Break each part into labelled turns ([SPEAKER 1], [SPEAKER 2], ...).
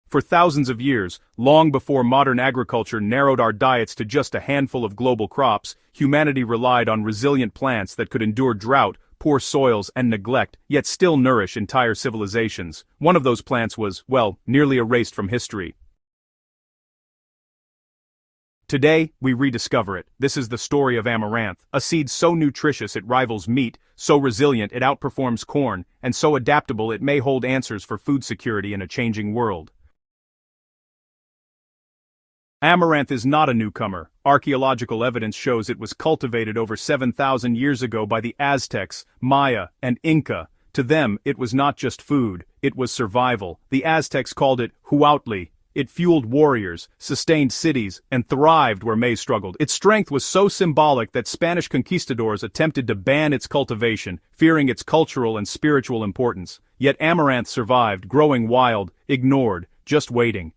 [SPEAKER 1] For thousands of years, long before modern agriculture narrowed our diets to just a handful of global crops, humanity relied on resilient plants that could endure drought, poor soils, and neglect, yet still nourish entire civilizations. One of those plants was, well, nearly erased from history. Today, we rediscover it. This is the story of amaranth, a seed so nutritious it rivals meat, so resilient it outperforms corn, and so adaptable it may hold answers for food security in a changing world. Amaranth is not a newcomer. Archaeological evidence shows it was cultivated over 7,000 years ago by the Aztecs, Maya, and Inca. To them, it was not just food, it was survival. The Aztecs called it huautli. It fueled warriors, sustained cities, and thrived where maize struggled. Its strength was so symbolic that Spanish conquistadors attempted to ban its cultivation, fearing its cultural and spiritual importance. Yet amaranth survived, growing wild, ignored, just waiting.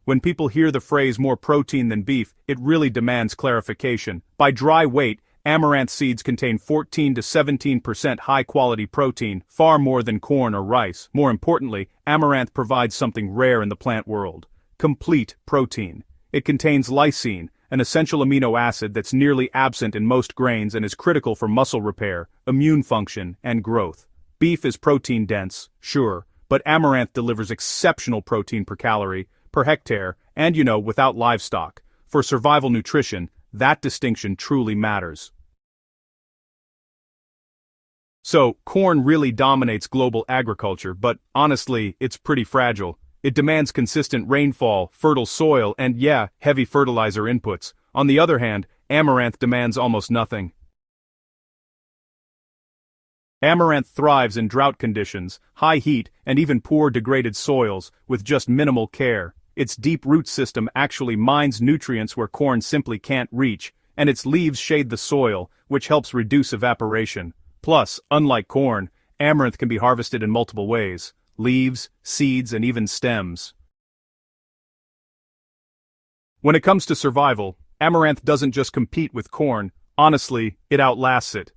[SPEAKER 1] When people hear the phrase more protein than beef, it really demands clarification. By dry weight, amaranth seeds contain 14 to 17% high-quality protein, far more than corn or rice. More importantly, amaranth provides something rare in the plant world: complete protein. It contains lysine, an essential amino acid that's nearly absent in most grains and is critical for muscle repair, immune function, and growth. Beef is protein-dense, sure, but amaranth delivers exceptional protein per calorie, per hectare, and without livestock. For survival nutrition, that distinction truly matters. So, corn really dominates global agriculture, but honestly, it's pretty fragile. It demands consistent rainfall, fertile soil, and heavy fertilizer inputs. On the other hand, amaranth demands almost nothing. Amaranth thrives in drought conditions, high heat, and even poor degraded soils, with just minimal care. Its deep root system actually mines nutrients where corn simply can't reach, and its leaves shade the soil, which helps reduce evaporation. Plus, unlike corn, amaranth can be harvested in multiple ways: leaves, seeds, and even stems. When it comes to survival, amaranth doesn't just compete with corn. Honestly, it outlasts it.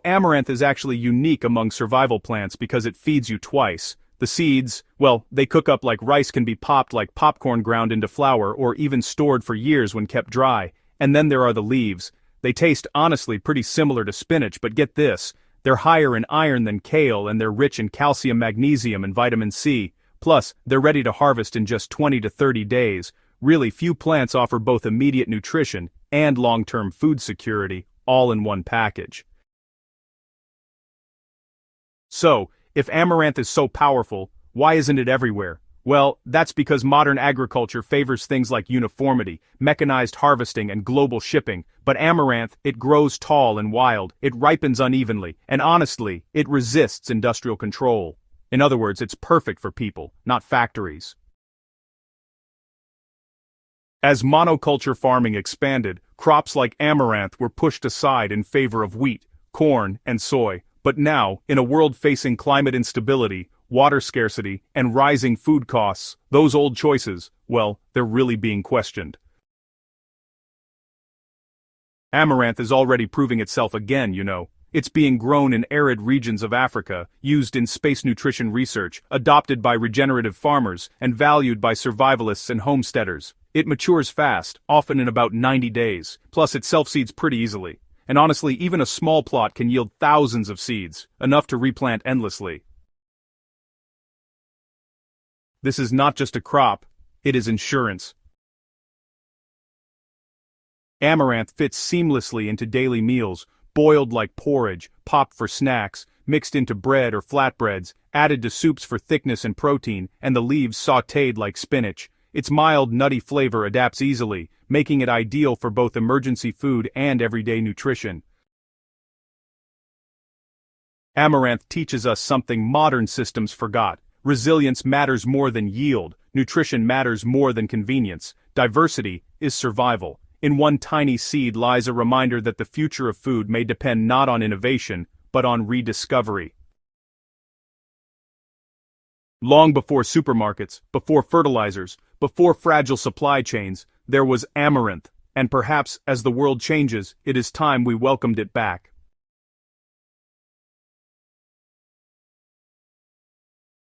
[SPEAKER 1] Amaranth is actually unique among survival plants because it feeds you twice. The seeds, well, they cook up like rice, can be popped like popcorn, ground into flour, or even stored for years when kept dry. And then there are the leaves. They taste honestly pretty similar to spinach, but get this, they're higher in iron than kale, and they're rich in calcium, magnesium, and vitamin C. Plus, they're ready to harvest in just 20 to 30 days. Really, few plants offer both immediate nutrition and long-term food security, all in one package. So, if amaranth is so powerful, why isn't it everywhere? Well, that's because modern agriculture favors things like uniformity, mechanized harvesting, and global shipping. But amaranth, it grows tall and wild, it ripens unevenly, and honestly, it resists industrial control. In other words, it's perfect for people, not factories. As monoculture farming expanded, crops like amaranth were pushed aside in favor of wheat, corn, and soy. But now, in a world facing climate instability, water scarcity, and rising food costs, those old choices, well, they're really being questioned. Amaranth is already proving itself again, It's being grown in arid regions of Africa, used in space nutrition research, adopted by regenerative farmers, and valued by survivalists and homesteaders. It matures fast, often in about 90 days, plus it self-seeds pretty easily. And honestly, even a small plot can yield thousands of seeds, enough to replant endlessly. This is not just a crop, it is insurance. Amaranth fits seamlessly into daily meals, boiled like porridge, popped for snacks, mixed into bread or flatbreads, added to soups for thickness and protein, and the leaves sautéed like spinach. Its mild, nutty flavor adapts easily, making it ideal for both emergency food and everyday nutrition. Amaranth teaches us something modern systems forgot. Resilience matters more than yield, nutrition matters more than convenience, diversity is survival. In one tiny seed lies a reminder that the future of food may depend not on innovation, but on rediscovery. Long before supermarkets, before fertilizers, before fragile supply chains, there was amaranth, and perhaps as the world changes, it is time we welcomed it back.